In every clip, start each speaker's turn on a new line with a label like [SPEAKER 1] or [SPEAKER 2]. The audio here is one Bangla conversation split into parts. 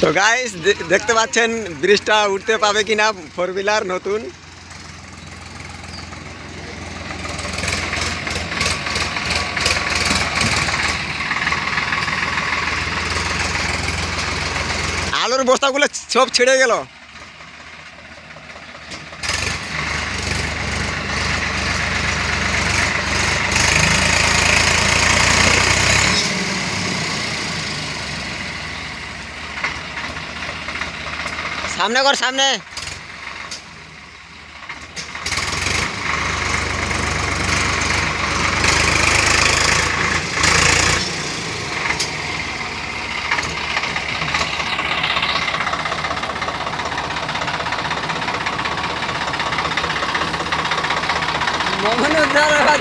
[SPEAKER 1] তো গাইস দেখতে পাচ্ছেন ব্রিজটা উঠতে পাবে কিনা ফোর হুইলার নতুন। আলুর বস্তাগুলো সব ছিঁড়ে গেল। সামনে কর সামনে।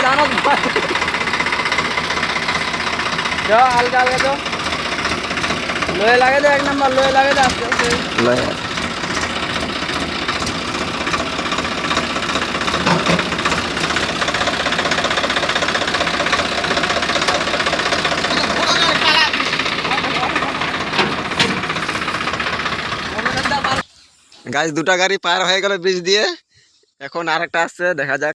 [SPEAKER 1] জানো হালকা হালকা তো লোহে লাগে তো, এক নম্বর লোহে লাগে তো আস্তে আস্তে লোহে। গাছ দুটা গাড়ি পার হয়ে গেল ব্রিজ দিয়ে, এখন আরেকটা আসছে, দেখা যাক।